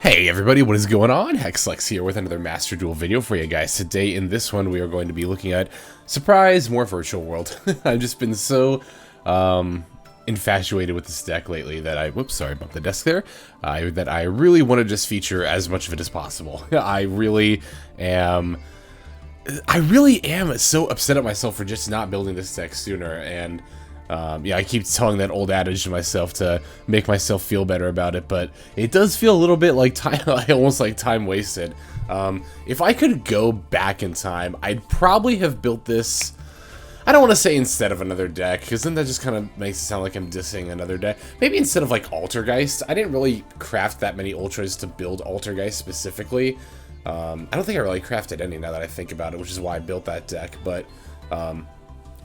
Hey everybody, what is going on? Hexlex here with another Master Duel video for you guys. Today in this one we are going to be looking at, surprise, more Virtual World. I've just been so infatuated with this deck lately that I, whoops, sorry about the desk there, that I really want to just feature as much of it as possible. I really am so upset at myself for just not building this deck sooner, and yeah, I keep telling that old adage to myself to make myself feel better about it, but it does feel a little bit like time, almost like time wasted. If I could go back in time, I'd probably have built this, I don't want to say instead of another deck, because then that just kind of makes it sound like I'm dissing another deck. Maybe instead of like Altergeist. I didn't really craft that many Ultras to build Altergeist specifically. I don't think I really crafted any now that I think about it, which is why I built that deck, but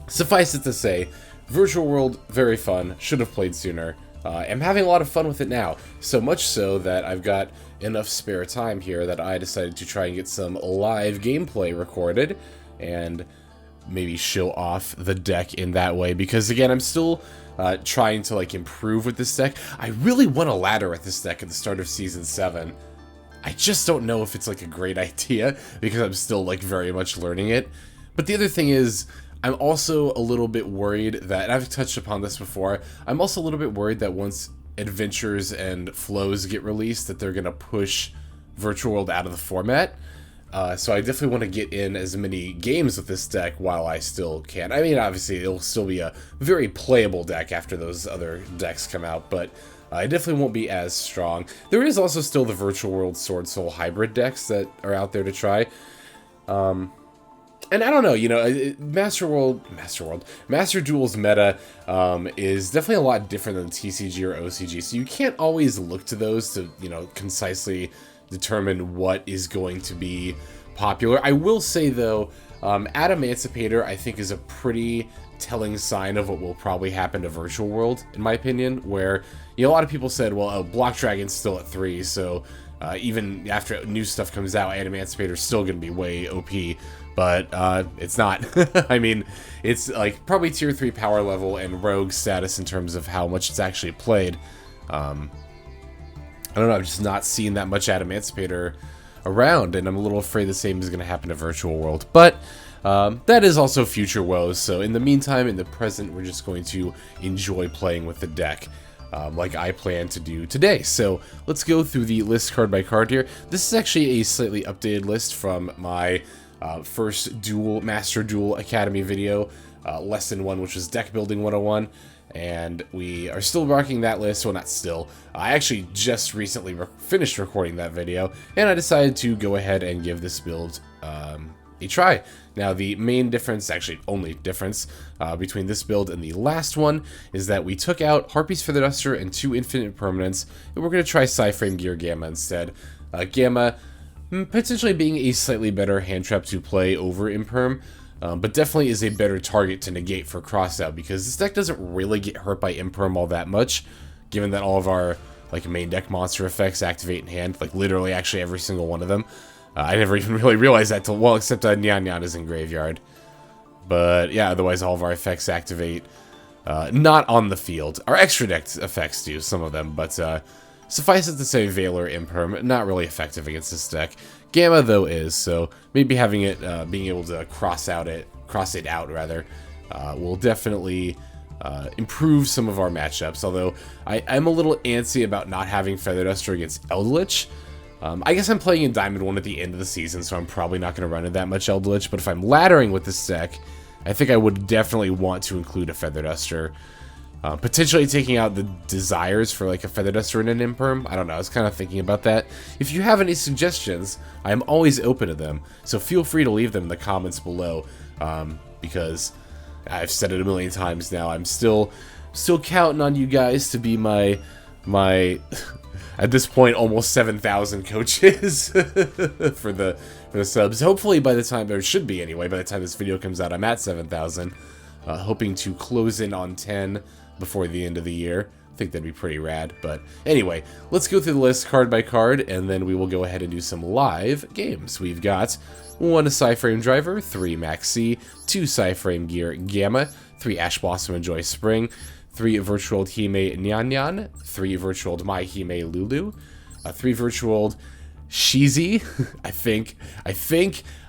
suffice it to say, Virtual World, very fun, should have played sooner. I'm having a lot of fun with it now, so much so that I've got enough spare time here that I decided to try and get some live gameplay recorded, and maybe show off the deck in that way, because again, I'm still trying to like improve with this deck. I really want a ladder at this deck at the start of Season 7. I just don't know if it's like a great idea, because I'm still like very much learning it. But the other thing is, I'm also a little bit worried that, and I've touched upon this before, I'm also a little bit worried that once Adventures and Flows get released, that they're going to push Virtual World out of the format. So I definitely want to get in as many games with this deck while I still can. I mean, obviously, it'll still be a very playable deck after those other decks come out, but it definitely won't be as strong. There is also still the Virtual World Sword Soul hybrid decks that are out there to try. And I don't know, you know, Master Duel's meta is definitely a lot different than TCG or OCG, so you can't always look to those to, you know, concisely determine what is going to be popular. I will say, though, Adamantipator, I think, is a pretty telling sign of what will probably happen to Virtual World, in my opinion, where, you know, a lot of people said, well, Block Dragon's still at 3, so even after new stuff comes out, Adamantipator's still going to be way OP. But it's not. I mean, it's like probably tier 3 power level and rogue status in terms of how much it's actually played. I don't know, I've just not seen that much Adamantipator around, and I'm a little afraid the same is going to happen to Virtual World. But that is also future woes, so in the meantime, in the present, we're just going to enjoy playing with the deck. Like I plan to do today. So let's go through the list card by card here. This is actually a slightly updated list from my first Master Duel Academy video, Lesson 1, which was Deck Building 101, and we are still rocking that list. Well, not still. I actually just recently finished recording that video, and I decided to go ahead and give this build a try. Now, the main difference, actually only difference, between this build and the last one is that we took out Harpy's Feather Duster and 2 Infinite Permanents, and we're going to try PSY Framegear Gamma instead. Gamma potentially being a slightly better hand trap to play over Imperm, but definitely is a better target to negate for Crossout, because this deck doesn't really get hurt by Imperm all that much, given that all of our like main deck monster effects activate in hand, like literally actually every single one of them. I never even really realized that till, well, except Nyannyan is in Graveyard. But yeah, otherwise all of our effects activate not on the field. Our extra deck effects do, some of them, but suffice it to say, Valor Imperm, not really effective against this deck. Gamma, though, is, so maybe having it, being able to cross it out, will definitely improve some of our matchups, although I'm a little antsy about not having Feather Duster against Eldritch. I guess I'm playing in Diamond 1 at the end of the season, so I'm probably not going to run in that much Eldritch, but if I'm laddering with this deck, I think I would definitely want to include a Feather Duster. Potentially taking out the desires for like a Feather Duster and an Imperm. I don't know, I was kind of thinking about that. If you have any suggestions, I am always open to them, so feel free to leave them in the comments below, because I've said it a million times now, I'm still counting on you guys to be my at this point almost 7,000 coaches for the subs. Hopefully by the time, or it should be anyway, by the time this video comes out, I'm at 7,000, hoping to close in on 10 before the end of the year. I think that'd be pretty rad. But anyway, let's go through the list card by card, and then we will go ahead and do some live games. We've got 1 PSY Frame Driver, 3 Maxx, 2 PSY Framegear Gamma, 3 Ash Blossom and Joy Spring, 3 Virtual Hime Nyannyan, 3 Virtual Mai-Hime Lulu, 3 virtual Xiezhi, I think.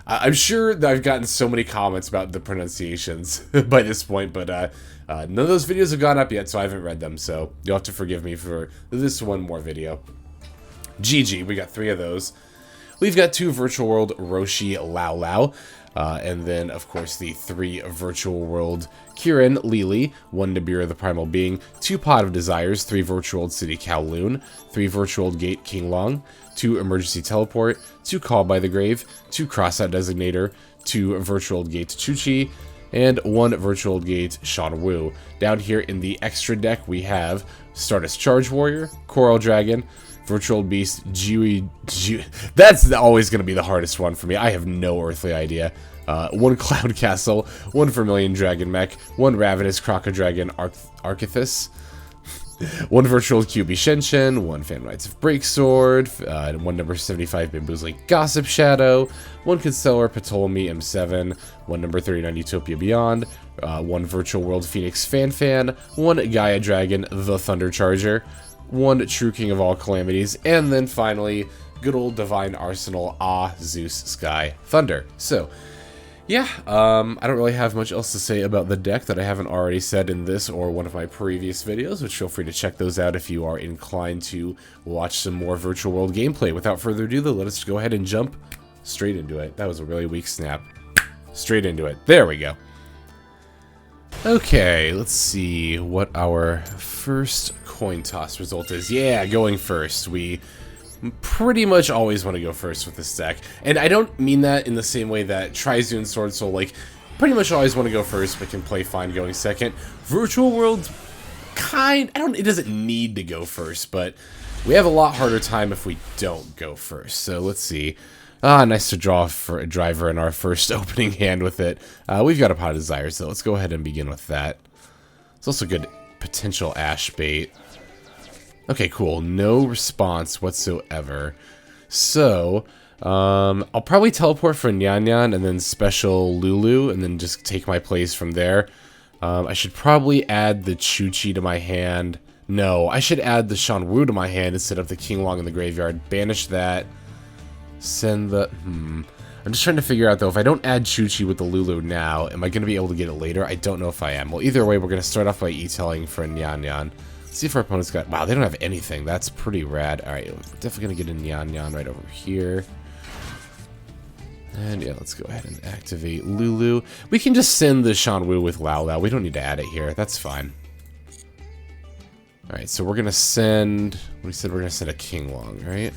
I'm sure that I've gotten so many comments about the pronunciations by this point, but none of those videos have gone up yet, so I haven't read them, so you'll have to forgive me for this one more video. Jiji, we got 3 of those. We've got 2 Virtual World Roshi Laolao, and then, of course, the 3 Virtual World Kirin, Lili, 1 Nibiru the Primal Being, 2 Pot of Desires, 3 Virtual World City Kauwloon, 3 Virtual World Gate Qinglong, 2 Emergency Teleport, 2 Call by the Grave, 2 Crossout Designator, 2 Virtual World Gate Chuche, and 1 Virtual World Gate Xuanwu. Down here in the extra deck, we have Stardust Charge Warrior, Coral Dragon, Virtual Beast, Jiji. That's always going to be the hardest one for me. I have no earthly idea. 1 Cloud Castle, 1 Vermilion Dragon Mech, 1 Ravenous Crocodragon Archithus, 1 Virtual QB Shenshen, 1 Phantom Knights of Breaksword, 1 number 75 Bamboozling Gossip Shadow, 1 Constellar Ptolemy M7, 1 number 39 Utopia Beyond, 1 Virtual World Phoenix Fan, 1 Gaia Dragon The Thunder Charger, 1 True King of All Calamities, and then finally, good old Divine Arsenal Zeus Sky Thunder. So, yeah, I don't really have much else to say about the deck that I haven't already said in this or one of my previous videos, which feel free to check those out if you are inclined to watch some more Virtual World gameplay. Without further ado, though, let us go ahead and jump straight into it. That was a really weak snap. Straight into it. There we go. Okay, let's see what our first coin toss result is. Yeah, going first. We pretty much always want to go first with this deck. And I don't mean that in the same way that Trizu and Sword Soul, like, pretty much always want to go first, but can play fine going second. Virtual World, it doesn't need to go first, but we have a lot harder time if we don't go first. So let's see. Nice to draw for a driver in our first opening hand with it. We've got a Pot of Desires, so let's go ahead and begin with that. It's also good potential Ash bait. Okay, cool. No response whatsoever. So, I'll probably teleport for Nyannyan and then special Lulu and then just take my place from there. I should probably add the Chuche to my hand. No, I should add the Xuanwu to my hand instead of the Qinglong in the graveyard. Banish that. Send the... I'm just trying to figure out, though, if I don't add Chuche with the Lulu now, am I going to be able to get it later? I don't know if I am. Well, either way, we're going to start off by e-tailing for Nyannyan. Let's see if our opponent's got... Wow, they don't have anything. That's pretty rad. Alright, we're definitely going to get a Nyannyan right over here. And yeah, let's go ahead and activate Lulu. We can just send the Xuanwu with Laolao. We don't need to add it here. That's fine. Alright, so we're going to send... We said we're going to send a Qinglong, right?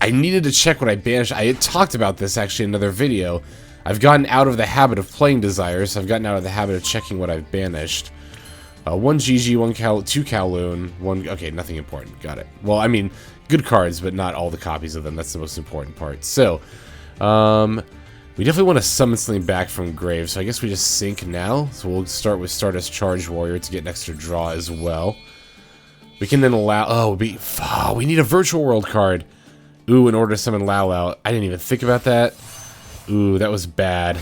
I needed to check what I banished. I had talked about this actually in another video. I've gotten out of the habit of playing Desires, so I've gotten out of the habit of checking what I've banished. 1 Jiji, 2 Kauwloon, 1... Okay, nothing important. Got it. Well, I mean, good cards, but not all the copies of them. That's the most important part. So, we definitely want to summon something back from grave, so I guess we just sync now. So we'll start with Stardust Charge Warrior to get an extra draw as well. We can then allow... Oh, we need a Virtual World card. Ooh, in order to summon Laolao. I didn't even think about that. Ooh, that was bad.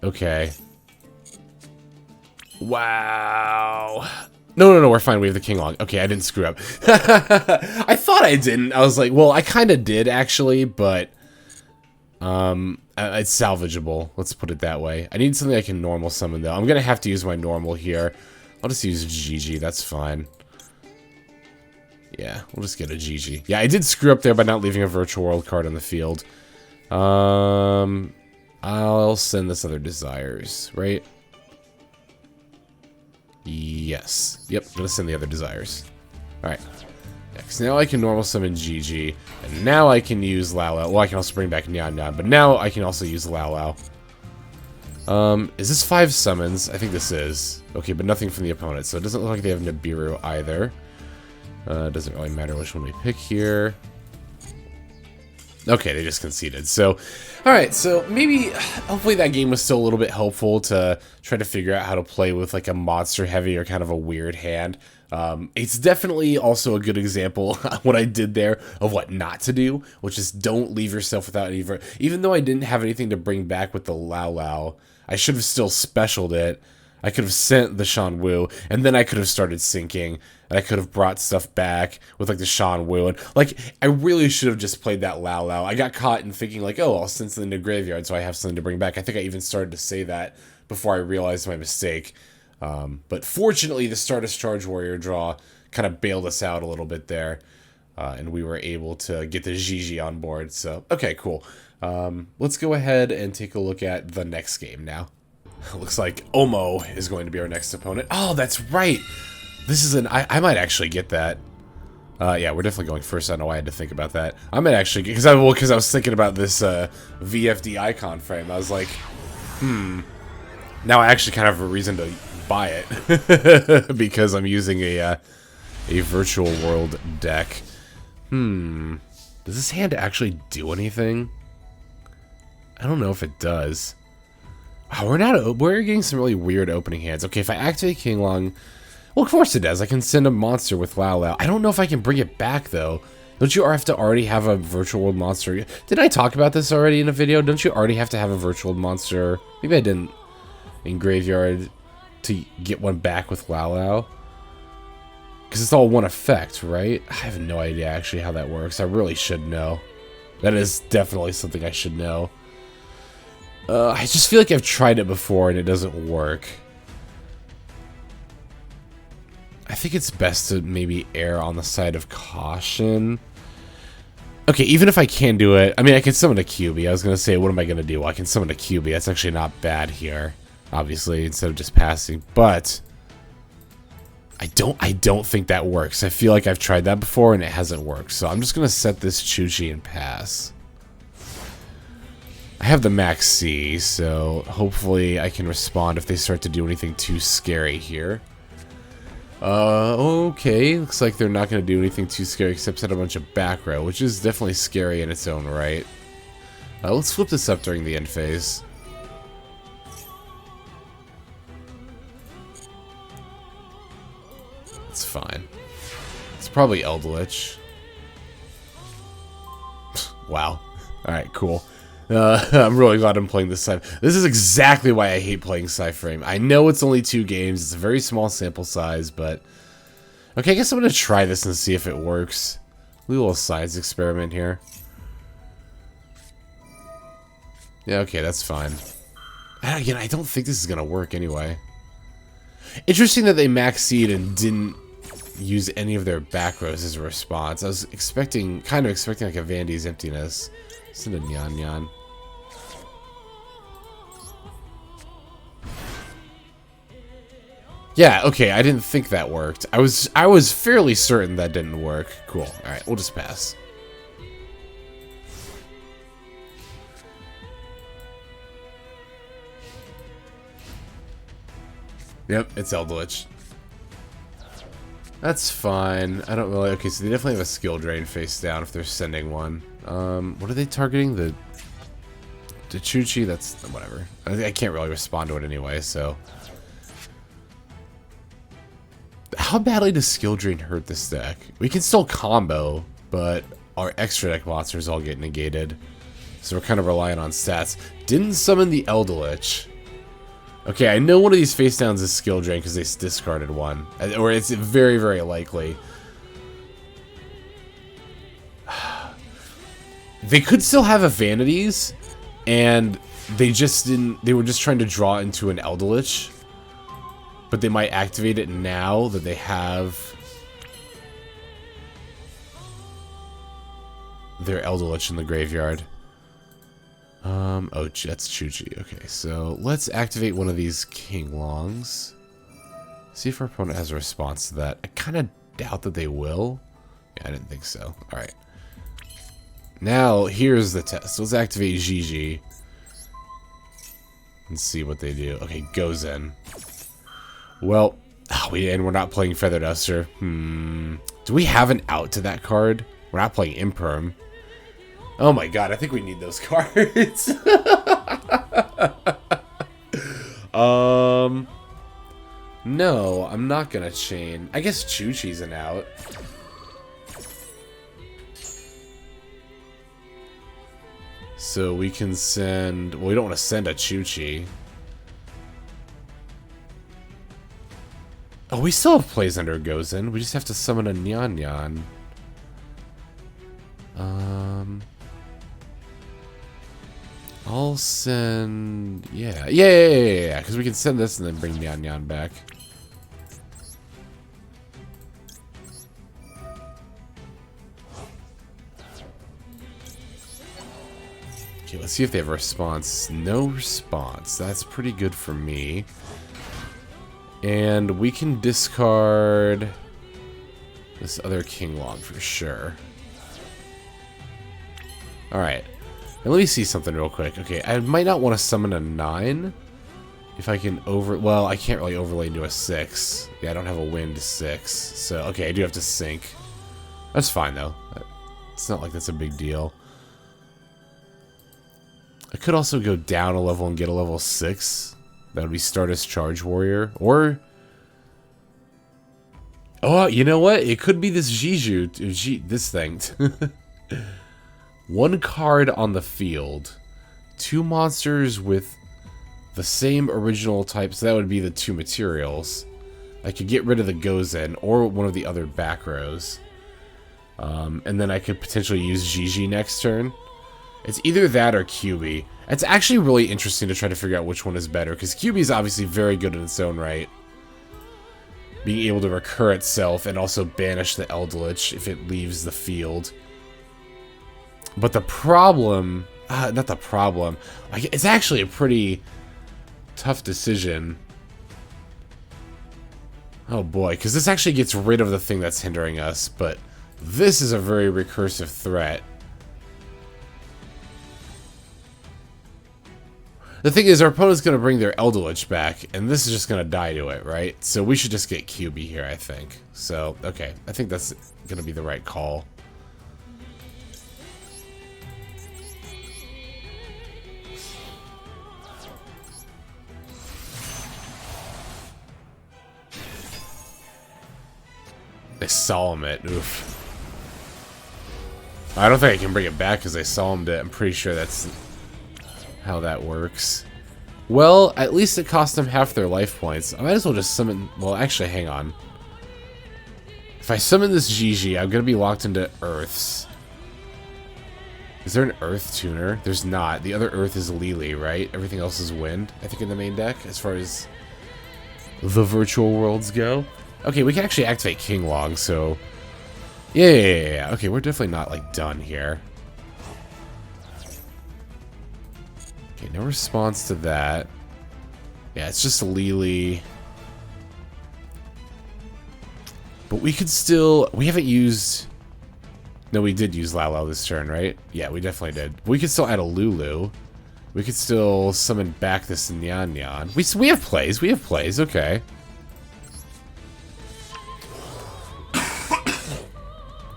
Okay. Wow. No, we're fine. We have the Qinglong. Okay, I didn't screw up. I thought I didn't. I was like, well, I kind of did, actually, but... it's salvageable. Let's put it that way. I need something I can normal summon, though. I'm going to have to use my normal here. I'll just use Jiji. That's fine. Yeah, we'll just get a Jiji. Yeah, I did screw up there by not leaving a Virtual World card on the field. I'll send this other Desires, right? Yes. Yep, I'm gonna send the other Desires. Alright. Yeah, because now I can normal summon Jiji, and now I can use Laolao. Well, I can also bring back Nyannyan, but now I can also use Laolao. Is this 5 summons? I think this is. Okay, but nothing from the opponent, so it doesn't look like they have Nibiru either. Doesn't really matter which one we pick here. Okay, they just conceded. So, alright, so maybe, hopefully that game was still a little bit helpful to try to figure out how to play with like a monster heavy or kind of a weird hand. It's definitely also a good example what I did there of what not to do, which is don't leave yourself without any... Even though I didn't have anything to bring back with the Laolao, I should have still specialed it. I could have sent the Xuanwu, and then I could have started syncing, and I could have brought stuff back with, like, the Xuanwu, and, like, I really should have just played that Laolao. I got caught in thinking, like, oh, I'll send something to Graveyard, so I have something to bring back. I think I even started to say that before I realized my mistake. But fortunately, the Stardust Charge Warrior draw kind of bailed us out a little bit there, and we were able to get the Jiji on board, so, okay, cool. Let's go ahead and take a look at the next game now. Looks like Omo is going to be our next opponent. Oh, that's right! This is I might actually get that. Yeah, we're definitely going first. I don't know why I had to think about that. I might actually get, because I was thinking about this VFD icon frame. I was like, now I actually kind of have a reason to buy it. Because I'm using a virtual world deck. Does this hand actually do anything? I don't know if it does. Oh, we're getting some really weird opening hands. Okay, if I activate Kinglong, well, of course it does. I can send a monster with Laolao. I don't know if I can bring it back, though. Don't you have to already have a virtual world monster? Did I talk about this already in a video? Don't you already have to have a virtual world monster? Maybe I didn't. In Graveyard to get one back with Laolao. Because it's all one effect, right? I have no idea actually how that works. I really should know. That is definitely something I should know. I just feel like I've tried it before and it doesn't work. I think it's best to maybe err on the side of caution. Okay, even if I can do it, I mean, I can summon a QB. I was going to say, what am I going to do? Well, I can summon a QB. That's actually not bad here, obviously, instead of just passing. But I don't think that works. I feel like I've tried that before and it hasn't worked. So I'm just going to set this Chuche and pass. I have the Maxx, so hopefully I can respond if they start to do anything too scary here. Okay, looks like they're not going to do anything too scary except set a bunch of back row, which is definitely scary in its own right. Let's flip this up during the end phase. It's fine. It's probably Eldritch. Wow. Alright, cool. I'm really glad I'm playing this side. This is exactly why I hate playing PSY Frame. I know it's only 2 games. It's a very small sample size, but... Okay, I guess I'm going to try this and see if it works. A little science experiment here. Yeah, okay, that's fine. And again, I don't think this is going to work anyway. Interesting that they Maxx'd and didn't use any of their back rows as a response. I was kind of expecting like a Vandy's Emptiness. Send a Nyannyan. Yeah, okay, I didn't think that worked. I was fairly certain that didn't work. Cool. Alright, we'll just pass. Yep, it's Eldritch. That's fine. I don't really... Okay, so they definitely have a skill drain face down if they're sending one. What are they targeting? The Chuche? That's... whatever. I can't really respond to it anyway, so... How badly does skill drain hurt this deck? We can still combo, but our extra deck monsters all get negated. So we're kind of relying on stats. Didn't summon the Eldritch. Okay, I know one of these face downs is skill drain because they discarded one. Or it's very, very likely. They could still have a Vanities, and they just didn't... They were just trying to draw into an Eldritch. But they might activate it now that they have their Eldritch in the graveyard. Oh, that's Chuche. Okay, so let's activate one of these Kinglongs. See if our opponent has a response to that. I kind of doubt that they will. Yeah, I didn't think so. Alright. Now, here's the test. Let's activate Jiji. And see what they do. Okay, goes in. Well, and we're not playing Feather Duster. Do we have an out to that card? We're not playing Imperm. Oh my god, I think we need those cards. No, I'm not gonna chain. I guess Chuche's an out. So we can send... Well, we don't want to send a Chuche. Oh, we still have plays under Gozen. We just have to summon a Nyannyan. I'll send... Yeah, because we can send this and then bring Nyannyan back. Okay, let's see if they have a response. No response. That's pretty good for me. And we can discard this other King Log for sure. Alright. Now let me see something real quick. Okay, I might not want to summon a 9. If I can well, I can't really overlay into a 6. Yeah, I don't have a wind 6. So, okay, I do have to sync. That's fine, though. It's not like that's a big deal. I could also go down a level and get a level 6. That would be Stardust Charge Warrior. Or... oh, you know what? It could be this Xiezhi. This thing. 1 card on the field. 2 monsters with the same original type. So that would be the 2 materials. I could get rid of the Gozen or one of the other back rows. And then I could potentially use Jiji next turn. It's either that or QB. It's actually really interesting to try to figure out which one is better, because QB is obviously very good in its own right. Being able to recur itself and also banish the Eldritch if it leaves the field. But the problem... not the problem. Like, it's actually a pretty tough decision. Oh boy, because this actually gets rid of the thing that's hindering us, but this is a very recursive threat. The thing is, our opponent's going to bring their Eldritch back, and this is just going to die to it, right? So we should just get QB here, I think. So, okay. I think that's going to be the right call. They solemn it. Oof. I don't think I can bring it back because they solemned it. I'm pretty sure that's how that works. Well, at least it cost them half their life points. I might as well just summon... well, actually, hang on. If I summon this Jiji, I'm going to be locked into Earths. Is there an Earth tuner? There's not. The other Earth is Lili, right? Everything else is Wind, I think, in the main deck, as far as the virtual worlds go. Okay, we can actually activate King Long, so... Yeah. Okay, we're definitely not, like, done here. Okay, no response to that. Yeah, it's just Lili. But we could still... we haven't used... no, we did use Laolao this turn, right? Yeah, we definitely did. We could still add a Lulu. We could still summon back this Nyannyan. We have plays, okay.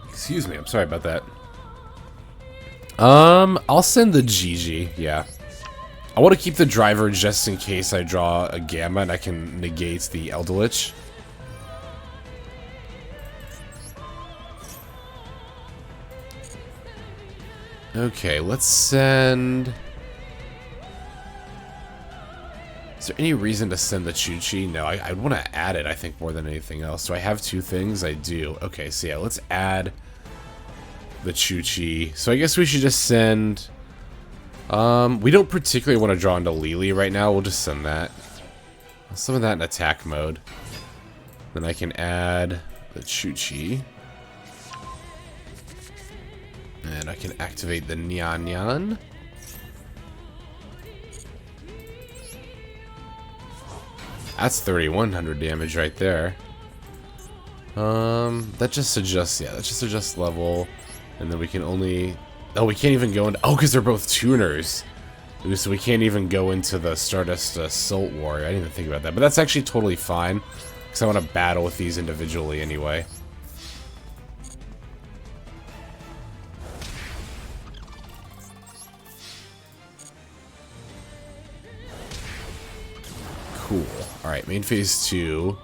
Excuse me, I'm sorry about that. I'll send the Jiji, yeah. I want to keep the driver just in case I draw a Gamma and I can negate the Eldritch. Okay, let's send... is there any reason to send the Chuche? No, I want to add it, I think, more than anything else. Do I have 2 things? I do. Okay, so yeah, let's add the Chuche. So I guess we should just send... we don't particularly want to draw into Lili right now. We'll just send that. I'll summon that in attack mode. Then I can add the Chuche. And I can activate the Nyannyan. That's 3,100 damage right there. That just adjusts, yeah, that just adjusts level. And then we can only... oh, we can't even go into... oh, because they're both tuners. So we can't even go into the Stardust Assault Warrior. I didn't even think about that. But that's actually totally fine. Because I want to battle with these individually anyway. Cool. Alright, main phase 2.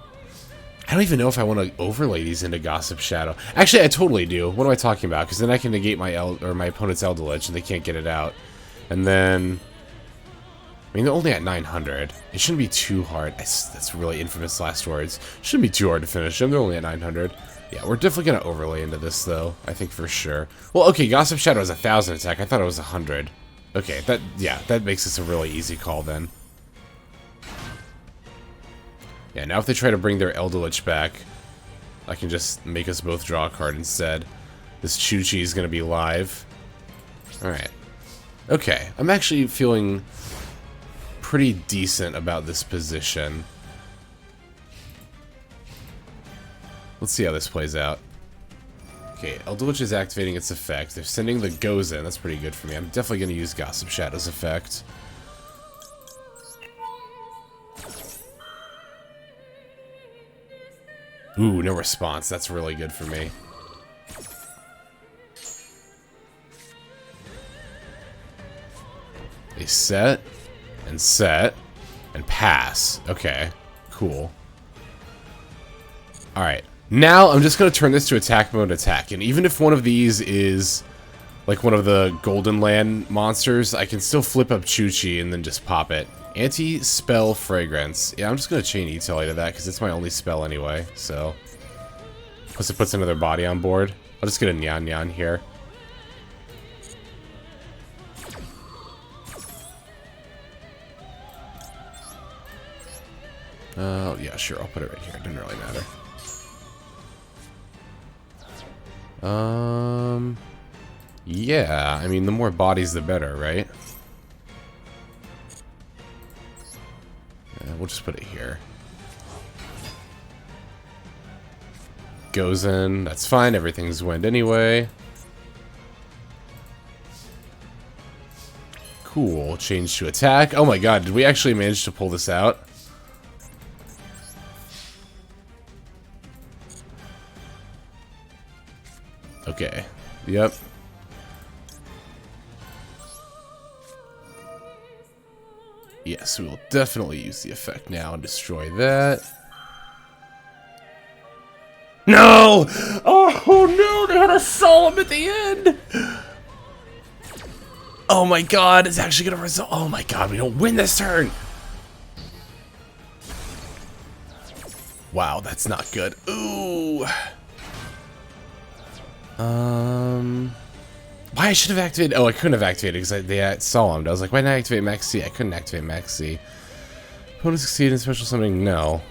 I don't even know if I want to overlay these into Gossip Shadow. Actually, I totally do. What am I talking about? Because then I can negate my opponent's Eldritch and they can't get it out. And then... I mean, they're only at 900. It shouldn't be too hard. That's really infamous last words. Shouldn't be too hard to finish them. They're only at 900. Yeah, we're definitely going to overlay into this, though. I think for sure. Well, okay, Gossip Shadow has 1,000 attack. I thought it was 100. Okay, that makes this a really easy call, then. Yeah, now if they try to bring their Eldritch back, I can just make us both draw a card instead. This Chuche is going to be live. Alright. Okay, I'm actually feeling pretty decent about this position. Let's see how this plays out. Okay, Eldritch is activating its effect. They're sending the Goes in. That's pretty good for me. I'm definitely going to use Gossip Shadow's effect. Ooh, no response. That's really good for me. They set, and pass. Okay, cool. Alright, now I'm just going to turn this to attack mode attack. And even if one of these is like one of the Golden Land monsters, I can still flip up Chuche and then just pop it. Anti-spell fragrance. Yeah, I'm just going to chain E-Telly to that because it's my only spell anyway, so. Plus it puts another body on board. I'll just get a Nyannyan here. Yeah, sure, I'll put it right here. It didn't really matter. Yeah, I mean, the more bodies, the better, right? Yeah, we'll just put it here. Goes in, that's fine, everything's wind anyway. Cool, change to attack. Oh my god, did we actually manage to pull this out? Okay, yep. Yes, we will definitely use the effect now and destroy that. No! Oh no, they had a solemn at the end! Oh my god, it's actually gonna result. Oh my god, we don't win this turn! Wow, that's not good. Ooh. Why I should have activated. Oh, I couldn't have activated because they had solemned. I was like, why not activate Maxx C? I couldn't activate Maxx C. Opponent succeed in special summoning? No.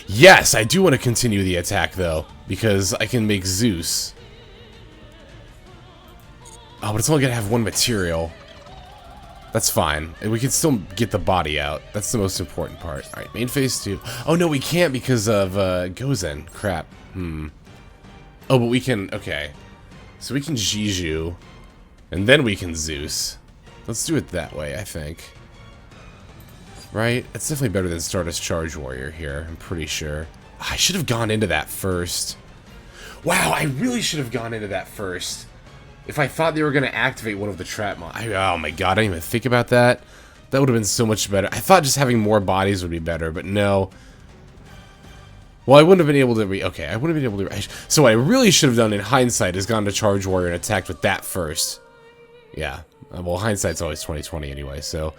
Yes, I do want to continue the attack though, because I can make Zeus. Oh, but it's only gonna have one material. That's fine. And we can still get the body out. That's the most important part. Alright, main phase 2. Oh no, we can't because of Gozen. Crap. Oh, but we can. Okay. So we can Jiji, and then we can Zeus. Let's do it that way, I think. Right? It's definitely better than Stardust Charge Warrior here, I'm pretty sure. I should have gone into that first. Wow, I really should have gone into that first. If I thought they were going to activate one of the trap oh my god, I didn't even think about that. That would have been so much better. I thought just having more bodies would be better, but no. Well, I wouldn't have been able to okay, I wouldn't have been able to so what I really should have done in hindsight is gone to Charge Warrior and attacked with that first. Yeah. Well, hindsight's always 20/20 anyway, so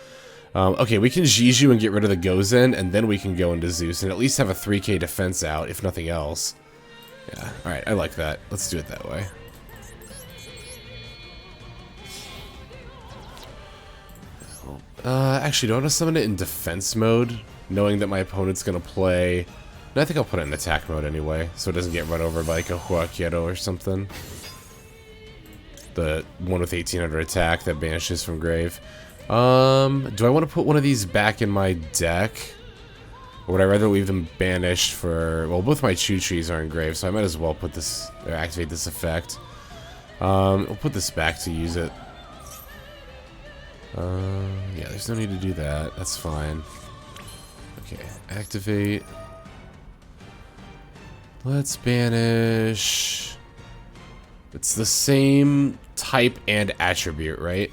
okay, we can Jiji and get rid of the Gozen, and then we can go into Zeus and at least have a 3k defense out, if nothing else. Yeah, alright, I like that. Let's do it that way. Actually, do I want to summon it in defense mode, knowing that my opponent's gonna play... No, I think I'll put it in attack mode anyway, so it doesn't get run over by like a Huaquieto or something. The one with 1800 attack that banishes from grave. Do I want to put one of these back in my deck? Or would I rather leave them banished for... Well, both my Chuches are in grave, so I might as well put this... Or activate this effect. We'll put this back to use it. Yeah, there's no need to do that. That's fine. Okay, activate. Let's banish. It's the same type and attribute, right?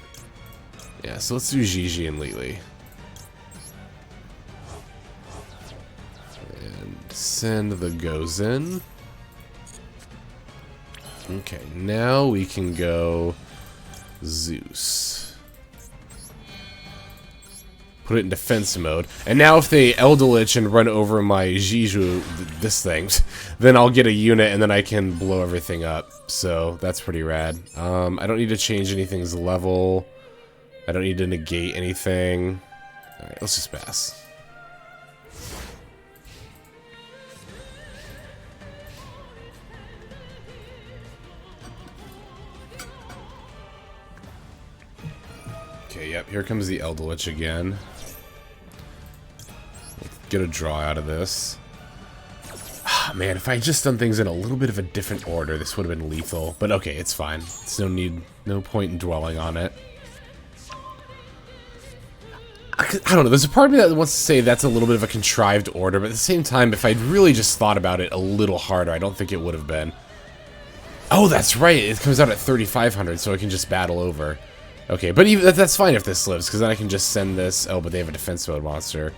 Yeah, so let's do Jiji and Lili. And send the Gozen. Okay, now we can go Zeus. Put it in defense mode. And now if they Eldritch and run over my Xiezhi, this thing, then I'll get a unit and then I can blow everything up. So that's pretty rad. I don't need to change anything's level. I don't need to negate anything. Alright, let's just pass. Okay, yep, here comes the Eldritch again. Get a draw out of this. Ah, man, if I had just done things in a little bit of a different order, this would have been lethal. But okay, it's fine. It's no point in dwelling on it. I don't know, there's a part of me that wants to say that's a little bit of a contrived order, but at the same time, if I'd really just thought about it a little harder, I don't think it would have been. Oh, that's right, it comes out at 3,500, so I can just battle over. Okay, but even that's fine if this lives, because then I can just send this. Oh, but they have a defense mode monster.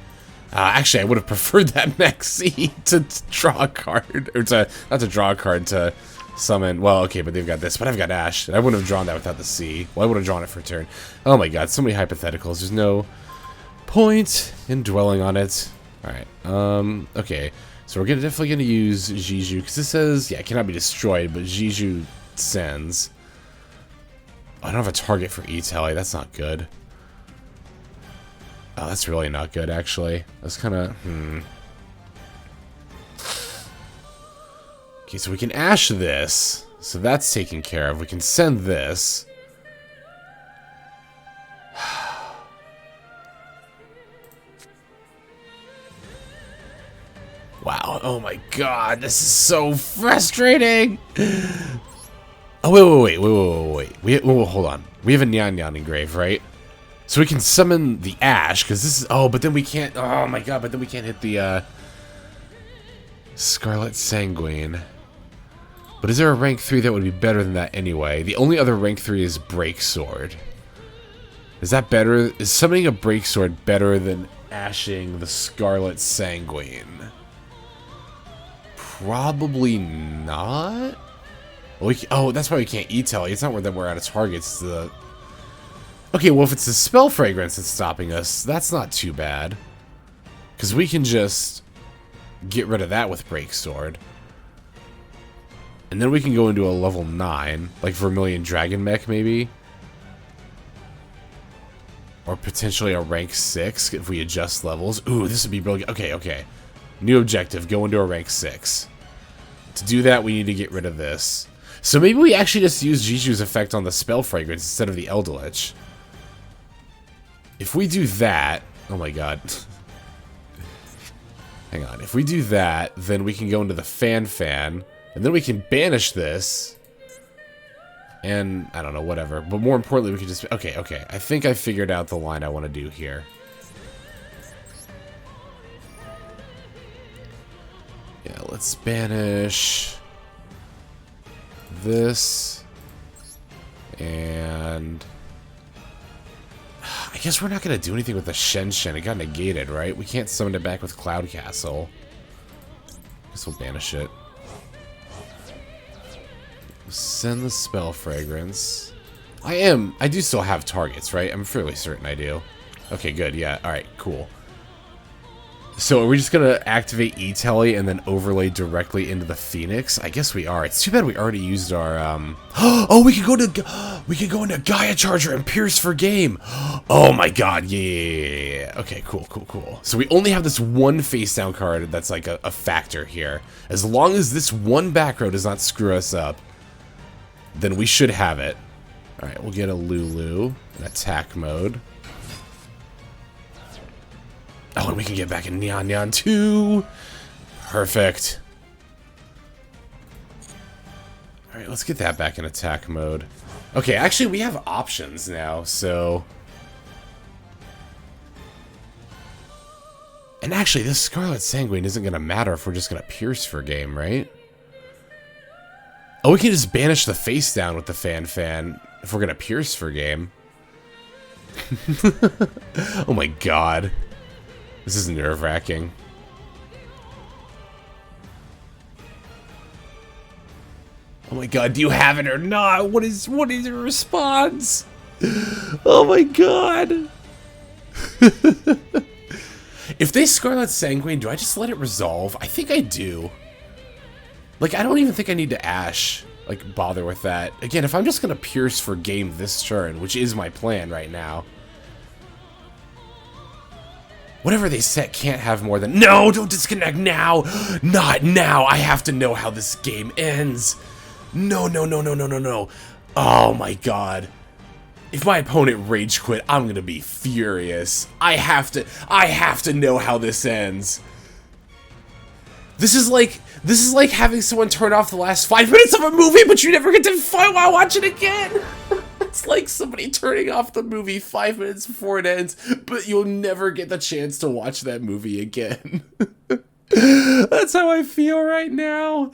Actually, I would have preferred that Maxx to draw a card, or not to draw a card, to summon. Well, okay, but they've got this, but I've got Ash. I wouldn't have drawn that without the C. Well, I would have drawn it for a turn. Oh my god, so many hypotheticals. There's no point in dwelling on it. Alright, okay. So we're definitely gonna use Xiezhi, because this says, yeah, it cannot be destroyed, but Xiezhi sends. I don't have a target for E-Tally, that's not good. Oh, that's really not good, actually. That's kind of, Okay, so we can Ash this. So that's taken care of. We can send this. Wow, oh my god, this is so frustrating! Oh, wait. Hold on. We have a Nyannyan engrave, right? So we can summon the Ash, because this is... Oh, but then we can't... Oh my god, but then we can't hit the, Scarlet Sanguine. But is there a rank 3 that would be better than that anyway? The only other rank 3 is Break Sword. Is that better? Is summoning a Break Sword better than ashing the Scarlet Sanguine? Probably not? Well, oh, that's why we can't E-Tally. It's not that we're out of targets. It's the... Okay, well, if it's the spell fragrance that's stopping us, that's not too bad. Because we can just get rid of that with Break Sword. And then we can go into a level 9, like Vermilion Dragon Mech, maybe. Or potentially a rank 6 if we adjust levels. Ooh, this would be really good. Okay. New objective, go into a rank 6. To do that, we need to get rid of this. So maybe we actually just use Jiju's effect on the spell fragrance instead of the Eldritch. If we do that... Oh my god. Hang on. If we do that, then we can go into the Fan, and then we can banish this. And, I don't know, whatever. But more importantly, we can just... Okay. I think I figured out the line I want to do here. Yeah, let's banish this. And... I guess we're not going to do anything with the Shen. It got negated, right? We can't summon it back with Cloud Castle. I guess we'll banish it. Send the spell fragrance. I do still have targets, right? I'm fairly certain I do. Okay, good, yeah. Alright, cool. So are we just gonna activate E-Tally and then overlay directly into the Phoenix? I guess we are. It's too bad we already used our Oh, we can go into Gaia Charger and Pierce for game. Oh my god, yeah. Okay, cool. So we only have this one face down card that's like a factor here. As long as this one back row does not screw us up, then we should have it. Alright, we'll get a Lulu in attack mode. Oh, and we can get back in Nyannyan too. Perfect. Alright, let's get that back in attack mode. Okay, actually we have options now, so... And actually, this Scarlet Sanguine isn't going to matter if we're just going to Pierce for game, right? Oh, we can just banish the face down with the Fan if we're going to Pierce for game. Oh my god. This is nerve-wracking. Oh my god, do you have it or not? What is your response? Oh my god. If they Scarlet Sanguine, do I just let it resolve? I think I do. Like, I don't even think I need to Ash, like, bother with that. Again, if I'm just gonna Pierce for game this turn, which is my plan right now. Whatever they set can't have more than... No, don't disconnect now! Not now! I have to know how this game ends! No, no, no, no, no, no, no. Oh my god. If my opponent rage quit, I'm gonna be furious. I have to know how this ends. This is like having someone turn off the last 5 minutes of a movie, but you never get to watch it again. It's like somebody turning off the movie 5 minutes before it ends, but you'll never get the chance to watch that movie again. That's how I feel right now.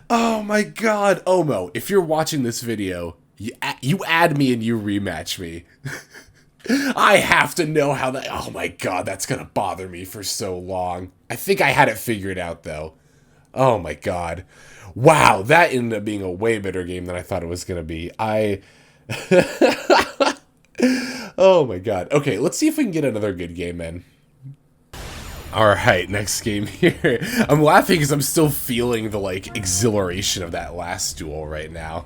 Oh my god. Omo, if you're watching this video, you add me and you rematch me. I have to know how that... Oh my god, that's gonna bother me for so long. I think I had it figured out, though. Oh my god. Wow, that ended up being a way better game than I thought it was gonna be. Oh my god. Okay, let's see if we can get another good game in. Alright, next game here. I'm laughing because I'm still feeling the, like, exhilaration of that last duel right now.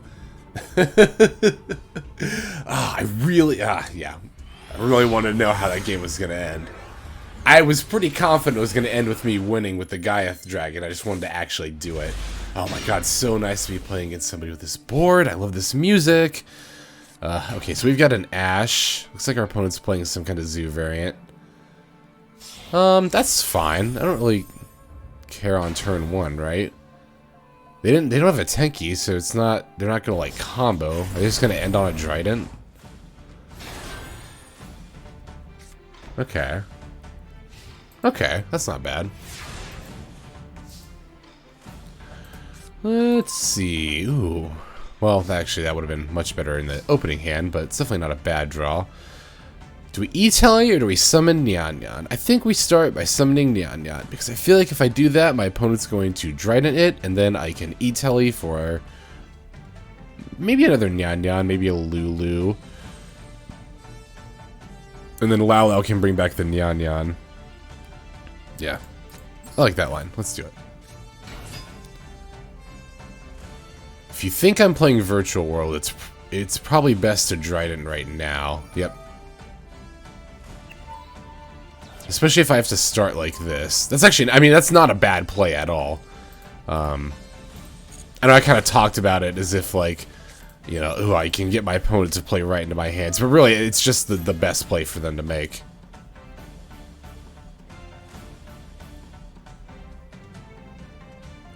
I really wanted to know how that game was gonna end. I was pretty confident it was gonna end with me winning with the Gaiath Dragon. I just wanted to actually do it. Oh my god, so nice to be playing against somebody with this board. I love this music. Okay, so we've got an Ash. Looks like our opponent's playing some kind of Zoo variant. That's fine. I don't really care on turn 1, right? They don't have a Tenki, so it's not... They're not gonna, like, combo. Are they just gonna end on a Trident? Okay. Okay, that's not bad. Let's see. Ooh. Well, actually, that would have been much better in the opening hand, but it's definitely not a bad draw. Do we E-Tele or do we summon Nyannyan? I think we start by summoning Nyannyan, because I feel like if I do that, my opponent's going to Trident it, and then I can E-Tele for maybe another Nyannyan, maybe a Lulu. And then Laolao can bring back the Nyannyan. Yeah. I like that line. Let's do it. If you think I'm playing Virtual World, it's probably best to Trident right now. Yep. Especially if I have to start like this. That's actually, I mean, that's not a bad play at all. I know I kind of talked about it as if, like, you know, ooh, I can get my opponent to play right into my hands. But really, it's just the best play for them to make.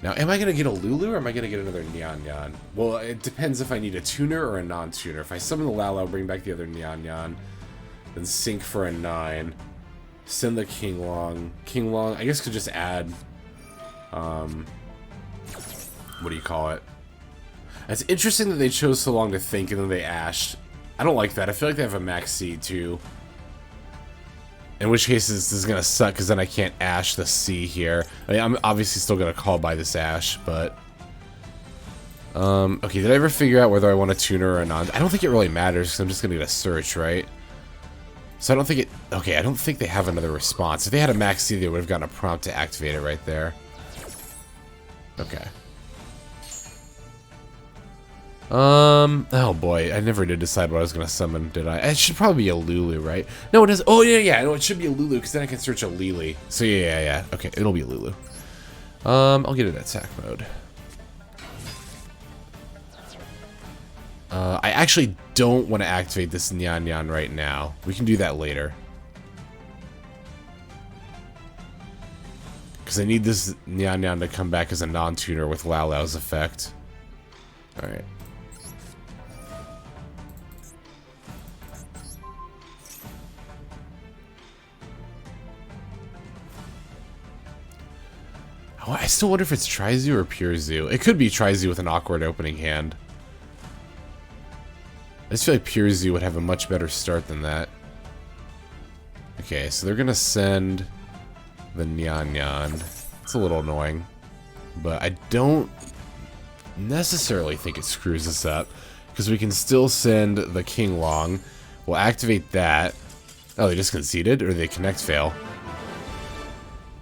Now, am I going to get a Lulu or am I going to get another Nyannyan? Well, it depends if I need a tuner or a non-tuner. If I summon the Laolao, bring back the other Nyannyan, then sink for a 9. Send the Kinglong. Kinglong, I guess, could just add, what do you call it? It's interesting that they chose so long to think and then they ashed. I don't like that. I feel like they have a Maxx C too. In which case, this is going to suck because then I can't ash the C here. I mean, I'm obviously still going to call by this ash, but... okay, did I ever figure out whether I want a tuner or a non? I don't think it really matters because I'm just going to get a search, right? So I don't think it... Okay, I don't think they have another response. If they had a Maxx C, they would have gotten a prompt to activate it right there. Okay. Oh boy, I never did decide what I was going to summon, did I? It should probably be a Lulu, right? No, it is... Oh, yeah, no, it should be a Lulu, because then I can search a Lili. So yeah. Okay, it'll be a Lulu. I'll get it at attack mode. I actually don't want to activate this Nyannyan right now. We can do that later. Because I need this Nyannyan to come back as a non-tuner with Laolao's effect. Alright. Oh, I still wonder if it's Tri-Zoo or Pure Zoo. It could be Tri-Zoo with an awkward opening hand. I just feel like Pure Zoo would have a much better start than that. Okay, so they're gonna send the Nyannyan. It's a little annoying, but I don't necessarily think it screws us up because we can still send the Kinglong. We'll activate that. Oh, they just conceded? Or did they connect fail?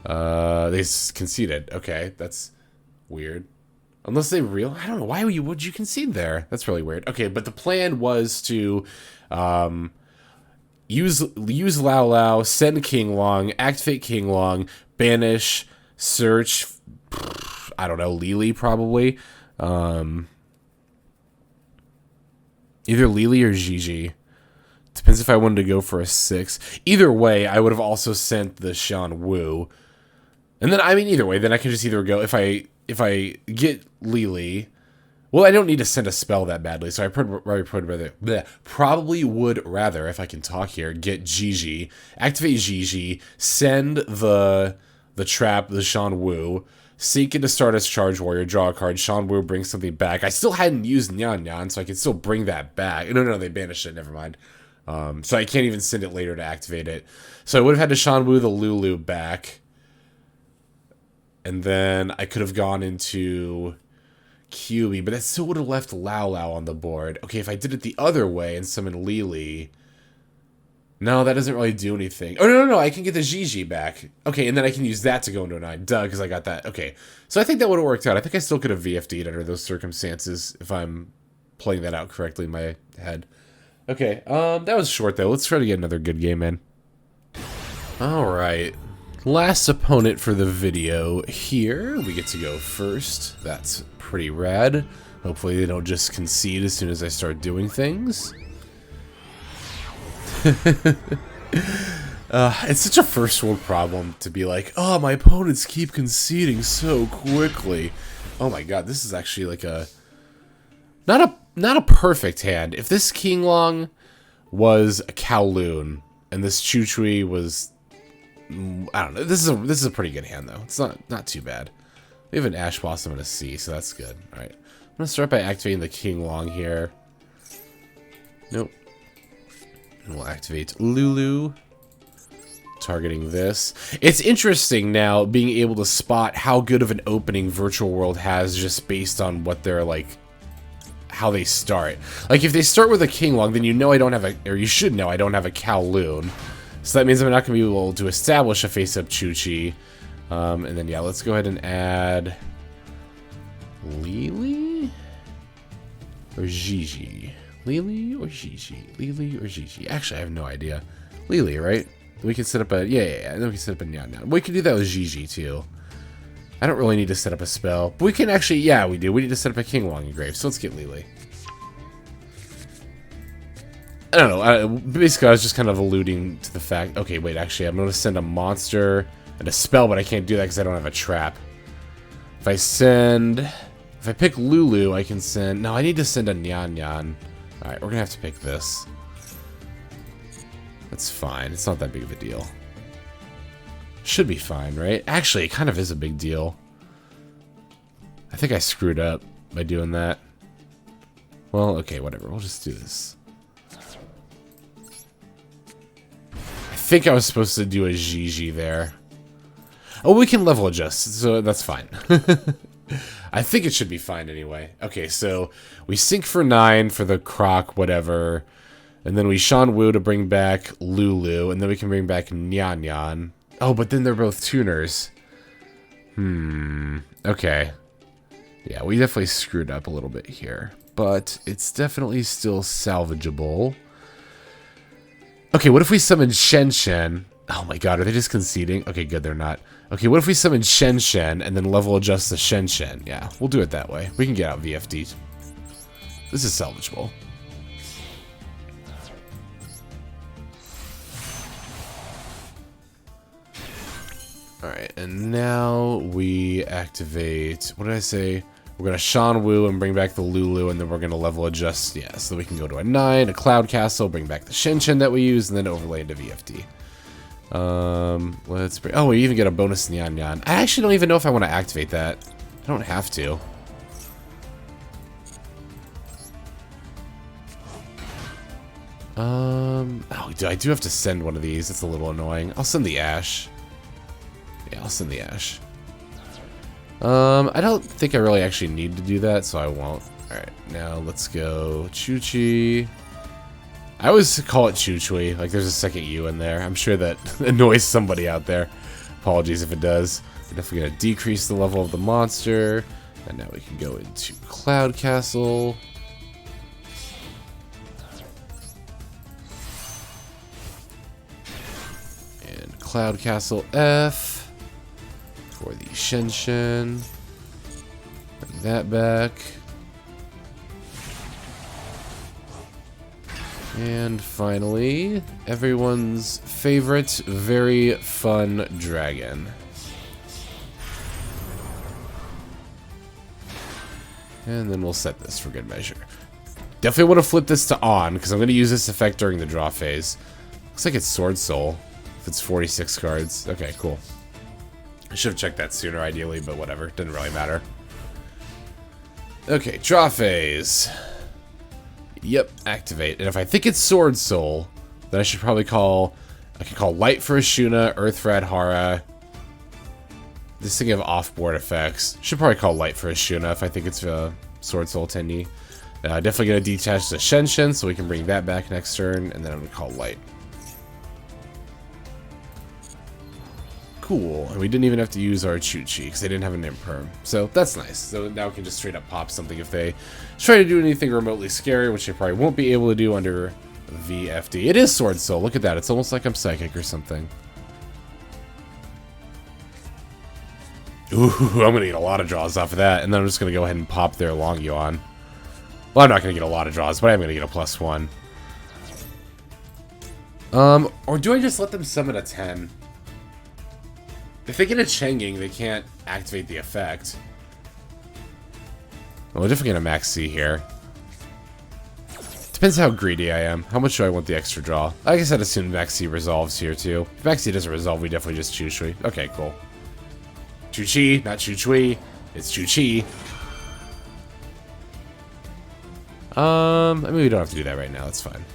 They conceded. Okay, that's weird. Unless they I don't know, why would you concede there? That's really weird. Okay, but the plan was to use Laolao, send King Long, activate King Long, banish, search, I don't know, Lili probably. Either Lili or Jiji. Depends if I wanted to go for a 6. Either way, I would have also sent the Xuanwu. And then, I mean, either way, then I can just either go, if I get Lili, well, I don't need to send a spell that badly, so I probably would rather, if I can talk here, get Jiji, activate Jiji, send the trap, the Xuanwu, seek into Stardust Charge Warrior, draw a card, Xuanwu brings something back. I still hadn't used Nyannyan, so I can still bring that back. No, they banished it, never mind. So I can't even send it later to activate it. So I would have had to Xuanwu the Lulu back. And then I could have gone into QB, but that still would have left Laolao on the board. Okay, if I did it the other way and summon Lili... No, that doesn't really do anything. Oh, no, I can get the Jiji back. Okay, and then I can use that to go into a 9. Duh, because I got that. Okay, so I think that would have worked out. I think I still could have VFD'd under those circumstances if I'm playing that out correctly in my head. Okay, that was short, though. Let's try to get another good game in. Alright. Last opponent for the video here. We get to go first. That's pretty rad. Hopefully they don't just concede as soon as I start doing things. It's such a first world problem to be like, oh, my opponents keep conceding so quickly. Oh my god, this is actually like a... Not a perfect hand. If this King Long was a Kauwloon and this Chuche was... I don't know. This is a pretty good hand though. It's not too bad. We have an Ash Blossom and a C, so that's good. All right, I'm gonna start by activating the King Long here. Nope. And we'll activate Lulu, targeting this. It's interesting now being able to spot how good of an opening Virtual World has just based on what they're like, how they start. Like if they start with a King Long, then you know I don't have a, or you should know I don't have a Kauwloon. So that means I'm not going to be able to establish a face-up Chuche. And then, yeah, let's go ahead and add... Lili? Or Jiji? Lili or Jiji? Lili or Jiji? Actually, I have no idea. Lili, right? We can set up a... Yeah. Then we can set up a Nyannyan. We can do that with Jiji, too. I don't really need to set up a spell. But we can actually... Yeah, we do. We need to set up a King Long engrave. So let's get Lili. I don't know. Basically, I was just kind of alluding to the fact... Okay, wait, actually, I'm going to send a monster and a spell, but I can't do that because I don't have a trap. If I pick Lulu, I can send... No, I need to send a Nyannyan. Alright, we're going to have to pick this. That's fine. It's not that big of a deal. Should be fine, right? Actually, it kind of is a big deal. I think I screwed up by doing that. Well, okay, whatever. We'll just do this. I think I was supposed to do a Jiji there. Oh, we can level adjust, so that's fine. I think it should be fine anyway. Okay, so we sync for 9 for the Croc, whatever. And then we Xuanwu to bring back Lulu, and then we can bring back Nyannyan. Oh, but then they're both tuners. Okay. Yeah, we definitely screwed up a little bit here. But it's definitely still salvageable. Okay, what if we summon Shen? Oh my god, are they just conceding? Okay, good, they're not. Okay, what if we summon Shen and then level adjust the Shen? Yeah, we'll do it that way. We can get out VFD. This is salvageable. Alright, and now we activate... What did I say? We're going to Xuanwu and bring back the Lulu, and then we're going to level adjust, yeah, so we can go to a 9, a Cloud Castle, bring back the Shen that we use, and then overlay into VFD. Let's bring... Oh, we even get a bonus Nyannyan. I actually don't even know if I want to activate that. I don't have to. Oh, I do have to send one of these. It's a little annoying. I'll send the Ash. Yeah, I'll send the Ash. I don't think I really actually need to do that, so I won't. Alright, now let's go Chuche. I always call it Chuche, like there's a second U in there. I'm sure that annoys somebody out there. Apologies if it does. We're definitely going to decrease the level of the monster. And now we can go into Cloud Castle. And Cloud Castle F for the Shenshen. Bring that back. And finally, everyone's favorite, very fun dragon. And then we'll set this for good measure. Definitely want to flip this to on, because I'm going to use this effect during the draw phase. Looks like it's Sword Soul, if it's 46 cards. Okay, cool. I should have checked that sooner, ideally, but whatever. Didn't really matter. Okay, draw phase. Yep, activate. And if I think it's Sword Soul, then I should probably call... I can call Light for Ashuna, Earth for Adhara. This thing of off-board effects. Should probably call Light for Ashuna if I think it's Sword Soul Tenyi. Definitely going to detach the Shenshen so we can bring that back next turn. And then I'm going to call Light. Cool. And we didn't even have to use our Chuche because they didn't have an imperm. So that's nice. So now we can just straight up pop something if they try to do anything remotely scary, which they probably won't be able to do under VFD. It is Sword Soul. Look at that. It's almost like I'm psychic or something. Ooh, I'm going to get a lot of draws off of that. And then I'm just going to go ahead and pop their Long Yuan. Well, I'm not going to get a lot of draws, but I'm going to get a +1. Or do I just let them summon a 10? If they get a Chenging, they can't activate the effect. Well, we're definitely going to max C here. Depends how greedy I am. How much do I want the extra draw? I guess I'd assume max C resolves here, too. If max C doesn't resolve, we definitely just Chuche. Okay, cool. Chuche, not Chuche. It's Chuche. I mean, we don't have to do that right now. That's fine.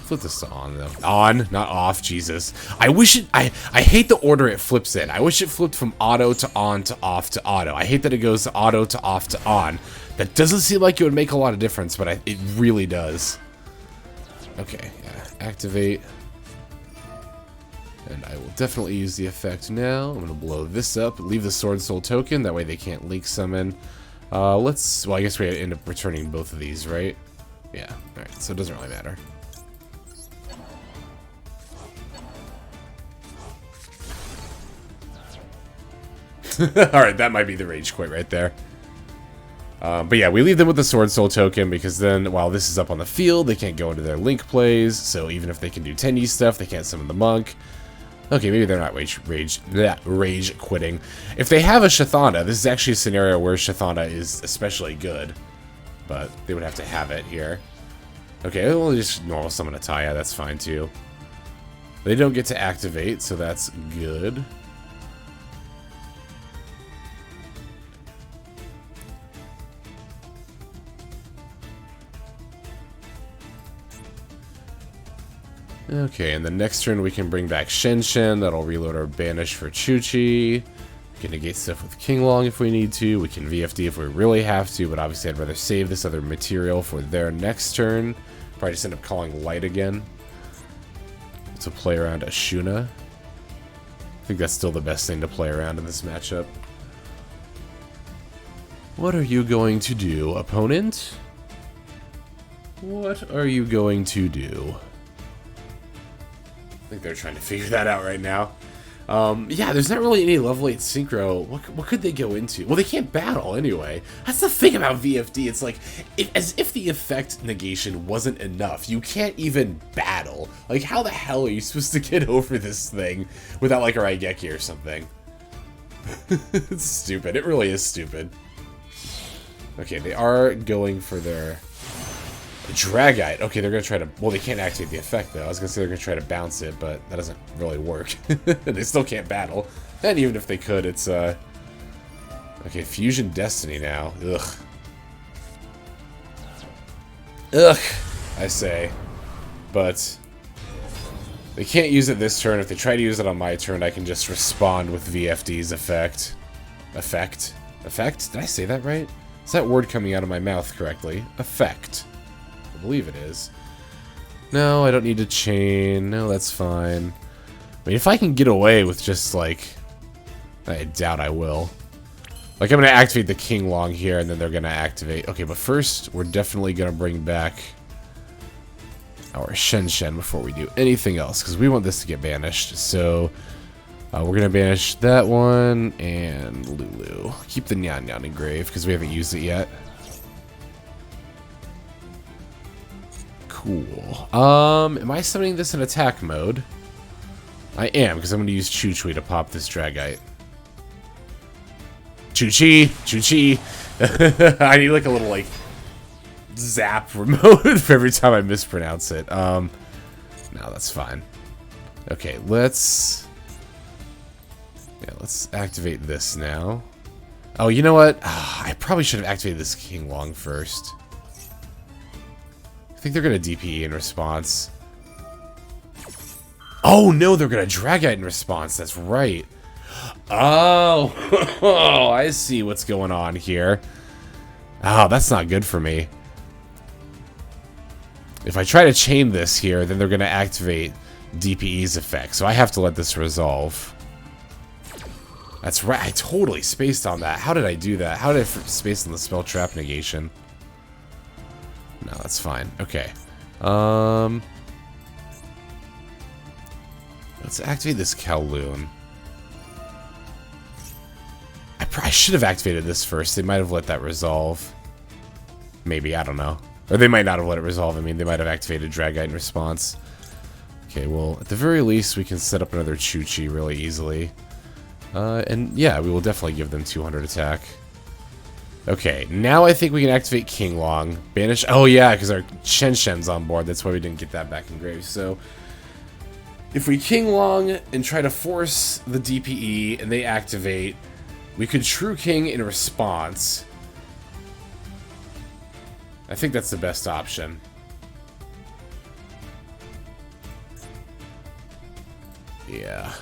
Flip this to on, though. On, not off. Jesus. I wish it... I hate the order it flips in. I wish it flipped from auto to on to off to auto. I hate that it goes to auto to off to on. That doesn't seem like it would make a lot of difference, but it really does. Okay, yeah. Activate. And I will definitely use the effect now. I'm going to blow this up. Leave the Sword Soul token. That way they can't Link Summon. Well, I guess we end up returning both of these, right? Yeah. Alright, so it doesn't really matter. Alright, that might be the Rage Quit right there. But yeah, we leave them with the Sword Soul token because then, while this is up on the field, they can't go into their Link plays. So even if they can do Tenyi stuff, they can't summon the Monk. Okay, maybe they're not rage quitting. If they have a Shathana, this is actually a scenario where Shathana is especially good. But they would have to have it here. Okay, we'll just normal summon a Taya, that's fine too. They don't get to activate, so that's good. Okay, and the next turn we can bring back Shenshen. That'll reload our Banish for Chuche. We can negate stuff with Kinglong if we need to. We can VFD if we really have to, but obviously I'd rather save this other material for their next turn. Probably just end up calling Light again to play around Ashuna. I think that's still the best thing to play around in this matchup. What are you going to do, opponent? What are you going to do? I think they're trying to figure that out right now. Yeah, there's not really any level 8 synchro. What could they go into? Well, they can't battle anyway. That's the thing about VFD. It's like, as if the effect negation wasn't enough. You can't even battle. Like, how the hell are you supposed to get over this thing without, like, a Raigeki or something? It's stupid. It really is stupid. Okay, they are going for their... Dragite. Okay, they're going to try to... Well, they can't activate the effect, though. I was going to say they're going to try to bounce it, but that doesn't really work. They still can't battle. And even if they could, it's... Okay, Fusion Destiny now. Ugh. Ugh, I say. But... They can't use it this turn. If they try to use it on my turn, I can just respond with VFD's effect. Effect? Effect? Did I say that right? Is that word coming out of my mouth correctly? Effect. I believe it is. No, I don't need to chain. No, that's fine. I mean, if I can get away with just, like... I doubt I will. Like, I'm going to activate the King Long here, and then they're going to activate... Okay, but first, we're definitely going to bring back our Shen before we do anything else, because we want this to get banished. So, we're going to banish that one, and Lulu. Keep the Nyannyan engraved, because we haven't used it yet. Cool. Am I summoning this in attack mode? I am, because I'm going to use Chuche to pop this Dragite. Chuche! I need like a little like zap remote for every time I mispronounce it. No, that's fine. Okay, let's activate this now. Oh, you know what? I probably should have activated this King Long first. I think they're going to DPE in response. Oh, no, they're going to Dragite in response. That's right. Oh, I see what's going on here. Oh, that's not good for me. If I try to chain this here, then they're going to activate DPE's effect. So I have to let this resolve. That's right. I totally spaced on that. How did I do that? How did I space on the spell trap negation? No, that's fine. Okay. Let's activate this Kauwloon. I should have activated this first. They might have let that resolve. Maybe, I don't know. Or they might not have let it resolve. I mean, they might have activated Dragite in response. Okay, well, at the very least, we can set up another Chuche really easily. And yeah, we will definitely give them 200 attack. Okay, now I think we can activate King Long. Banish. Oh yeah, because our Shen's on board. That's why we didn't get that back engraved. So, if we King Long and try to force the DPE and they activate, we could True King in response. I think that's the best option. Yeah.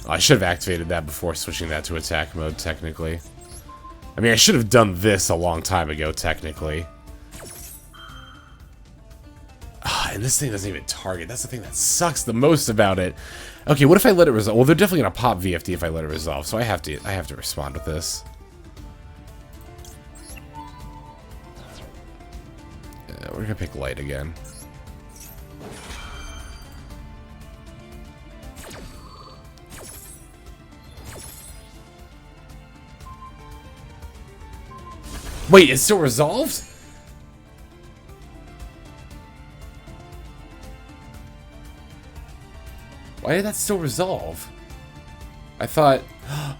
I should have activated that before switching that to attack mode, technically. I mean, I should have done this a long time ago, technically. And this thing doesn't even target. That's the thing that sucks the most about it. Okay, what if I let it resolve? Well, they're definitely gonna pop VFD if I let it resolve, so I have to respond with this. We're gonna pick light again. Wait, it's still resolved? Why did that still resolve? I thought,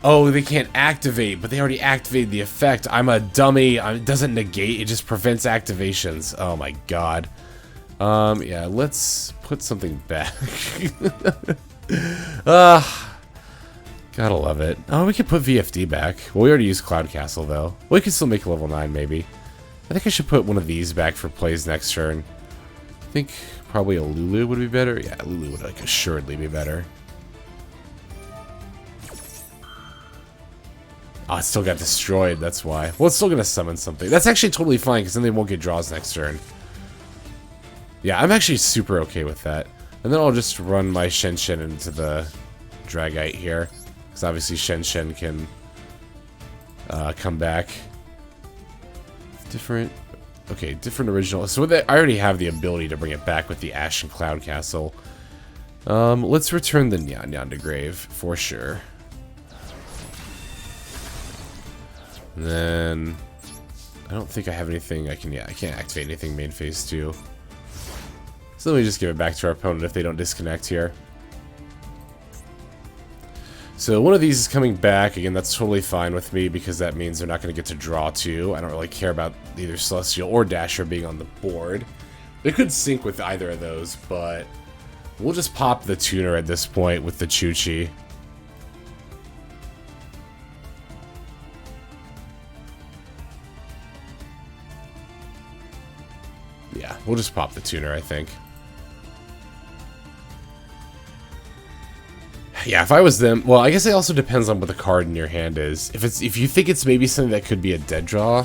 oh, they can't activate, but they already activated the effect. I'm a dummy. It doesn't negate, it just prevents activations. Oh my god. Yeah, let's put something back. Gotta love it. Oh, we could put VFD back. Well, we already used Cloud Castle, though. We could still make a level 9, maybe. I think I should put one of these back for plays next turn. I think probably a Lulu would be better. Yeah, Lulu would, like, assuredly be better. Oh, it still got destroyed, that's why. Well, it's still gonna summon something. That's actually totally fine, because then they won't get draws next turn. Yeah, I'm actually super okay with that. And then I'll just run my Shen into the Dragite here. Because obviously Shen can come back. Different... Okay, different original. So I already have the ability to bring it back with the Ash and Cloud Castle. Let's return the Nyannyan to grave, for sure. And then... I don't think I have anything I can... Yeah, I can't activate anything main phase 2. So let me just give it back to our opponent if they don't disconnect here. So one of these is coming back. Again, that's totally fine with me because that means they're not going to get to draw 2. I don't really care about either Celestial or Dasher being on the board. They could sync with either of those, but we'll just pop the tuner at this point with the Chuche. Yeah, we'll just pop the tuner, I think. Yeah, if I was them, well, I guess it also depends on what the card in your hand is. If you think it's maybe something that could be a dead draw,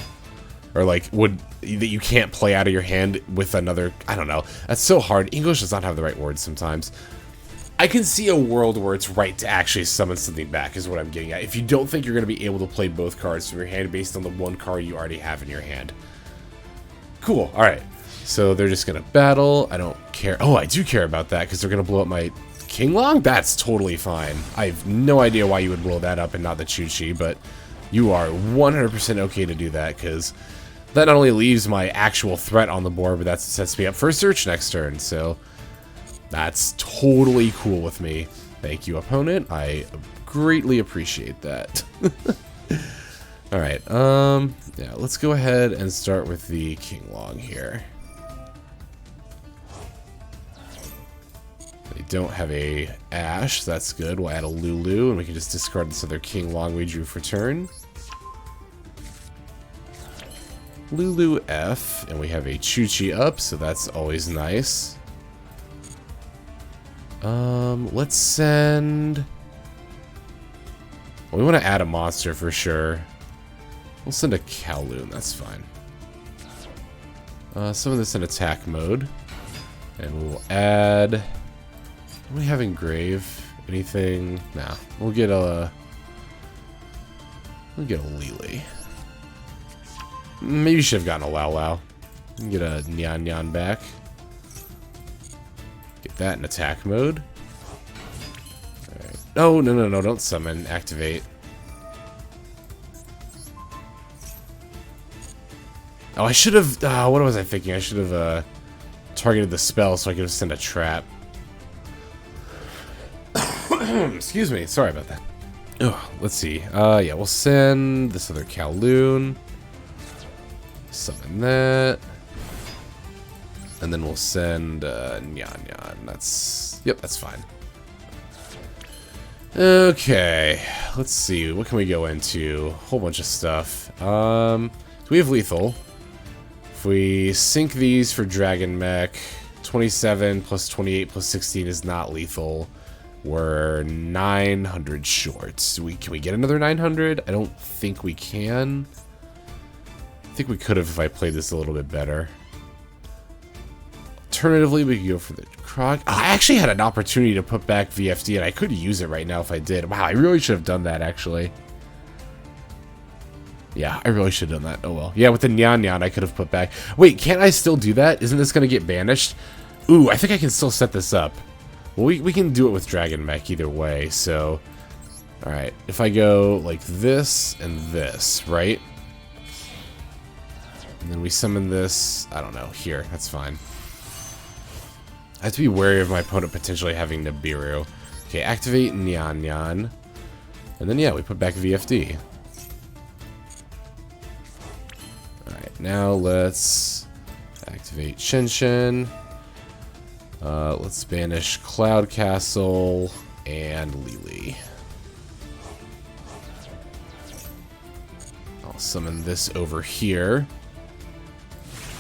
Or like that you can't play out of your hand with another, I don't know. That's so hard. English does not have the right words sometimes. I can see a world where it's right to actually summon something back is what I'm getting at. If you don't think you're going to be able to play both cards from your hand based on the one card you already have in your hand. Cool. Alright. So they're just going to battle. I don't care. Oh, I do care about that because they're going to blow up my Kinglong? That's totally fine. I have no idea why you would blow that up and not the Chuche, but you are 100% okay to do that because that not only leaves my actual threat on the board, but that sets me up for a search next turn, so that's totally cool with me. Thank you, opponent. I greatly appreciate that. Alright, yeah, let's go ahead and start with the Kinglong here. They don't have a Ash, so that's good. We'll add a Lulu, and we can just discard this other Kinglong we drew for turn. Lulu F, and we have a Chuche up, so that's always nice. Let's send... Well, we want to add a monster for sure. We'll send a Kauwloon, that's fine. Some of this in attack mode. And we'll add... What do we have in grave? Anything? Nah. We'll get a Lili. Maybe you should have gotten a Laolao. Get a Nyannyan back. Get that in attack mode. Alright. Oh, no, don't summon. Activate. Oh, I should have... what was I thinking? I should have targeted the spell so I could have sent a trap. Excuse me. Sorry about that. Oh, let's see. Yeah, we'll send this other Kauwloon. Summon that. And then we'll send Nyannyan. That's... Yep, that's fine. Okay. Let's see. What can we go into? A whole bunch of stuff. So we have lethal. If we sync these for Dragon Mech, 27 plus 28 plus 16 is not lethal. We're 900 short. Can we get another 900? I don't think we can. I think we could have if I played this a little bit better. Alternatively, we could go for the Croc. I actually had an opportunity to put back VFD, and I could use it right now if I did. Wow, I really should have done that, actually. Yeah, I really should have done that. Oh, well. Yeah, with the Nyannyan, I could have put back. Wait, can't I still do that? Isn't this going to get banished? Ooh, I think I can still set this up. Well, we can do it with Dragon Mech either way, so... Alright, if I go like this and this, right? And then we summon this, I don't know, here, that's fine. I have to be wary of my opponent potentially having Nibiru. Okay, activate Nyannyan. And then, yeah, we put back VFD. Alright, now let's activate Xiezhi. Let's banish Cloud Castle and Lili. I'll summon this over here.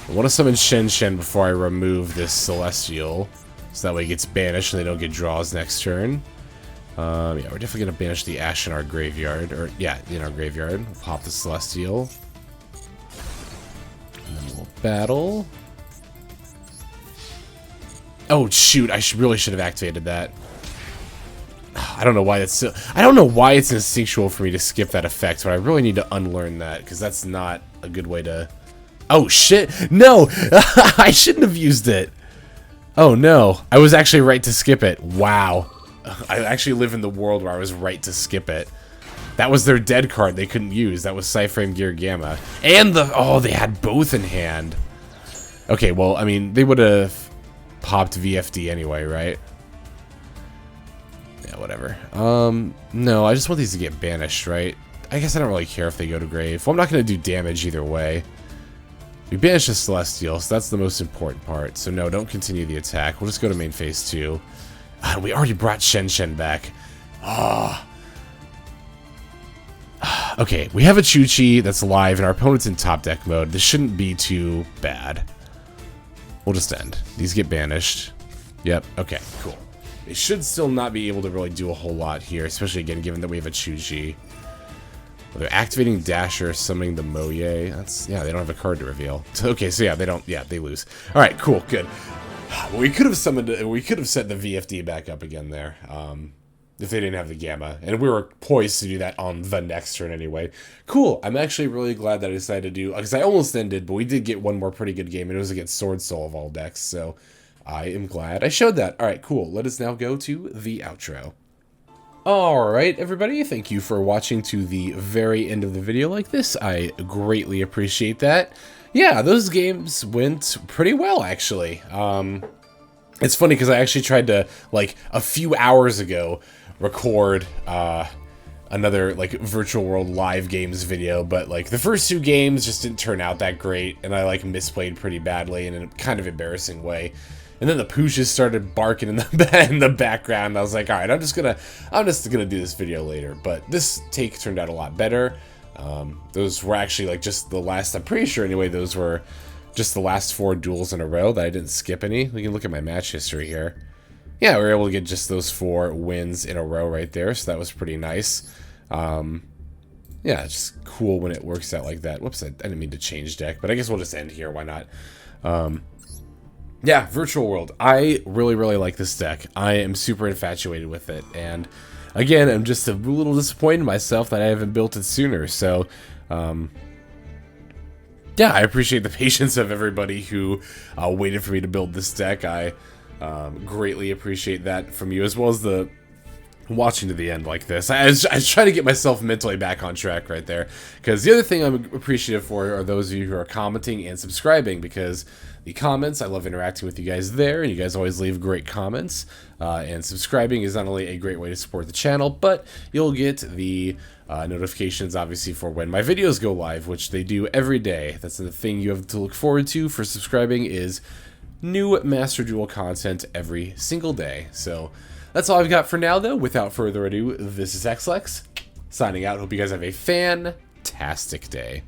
I want to summon Xiezhi before I remove this Celestial, so that way it gets banished and they don't get draws next turn. Yeah, we're definitely going to banish the Ash in our graveyard, or yeah, in our graveyard. We'll pop the Celestial. And then we'll battle. Oh shoot! I really should have activated that. I don't know why that's so. I don't know why it's instinctual for me to skip that effect, but I really need to unlearn that because that's not a good way to. Oh shit! No, I shouldn't have used it. Oh no, I was actually right to skip it. Wow, I actually live in the world where I was right to skip it. That was their dead card they couldn't use. That was PSY Framegear Gamma, and they had both in hand. Okay, well, I mean, they would have popped VFD anyway, right? Yeah, whatever. No, I just want these to get banished, right? I guess I don't really care if they go to grave. Well, I'm not going to do damage either way. We banished the Celestial, so that's the most important part. So no, don't continue the attack. We'll just go to main phase 2. We already brought Xiezhi back. Ah. Okay, we have a Chuche that's live, and our opponent's in top deck mode. This shouldn't be too bad. We'll just end. These get banished. Yep, okay, cool. They should still not be able to really do a whole lot here, especially, again, given that we have a Chuche. They're activating Dasher, summoning the Moye. That's, yeah, they don't have a card to reveal. Okay, so yeah, they don't, yeah, they lose. All right, cool, good. We could have summoned, we could have set the VFD back up again there, if they didn't have the Gamma. And we were poised to do that on the next turn anyway. Cool, I'm actually really glad that I decided to do, because I almost ended, but we did get one more pretty good game, and it was against Sword Soul of all decks, so I am glad I showed that. All right, cool. Let us now go to the outro. Alright, everybody, thank you for watching to the very end of the video like this. I greatly appreciate that. Yeah, those games went pretty well, actually. It's funny because I actually tried to, like, a few hours ago, record another, like, Virtual World live games video, but, like, the first two games just didn't turn out that great, and I, like, misplayed pretty badly in a kind of embarrassing way. And then the Pooshes started barking in the background. I was like, all right, I'm just gonna do this video later. But this take turned out a lot better. Those were actually like just the last. I'm pretty sure anyway. Those were just the last 4 duels in a row that I didn't skip any. We can look at my match history here. Yeah, we were able to get just those 4 wins in a row right there. So that was pretty nice. Yeah, it's just cool when it works out like that. Whoops, I didn't mean to change deck, but I guess we'll just end here. Why not? Yeah, Virtual World. I really, really like this deck. I am super infatuated with it. And again, I'm just a little disappointed in myself that I haven't built it sooner. So, yeah, I appreciate the patience of everybody who waited for me to build this deck. I greatly appreciate that from you, as well as the watching to the end like this. I was trying to get myself mentally back on track right there. Because the other thing I'm appreciative for are those of you who are commenting and subscribing, because the comments, I love interacting with you guys there, and you guys always leave great comments. And subscribing is not only a great way to support the channel, but you'll get the notifications, obviously, for when my videos go live, which they do every day. That's the thing you have to look forward to for subscribing, is new Master Duel content every single day. So that's all I've got for now, though. Without further ado, this is XLex, signing out. Hope you guys have a fantastic day.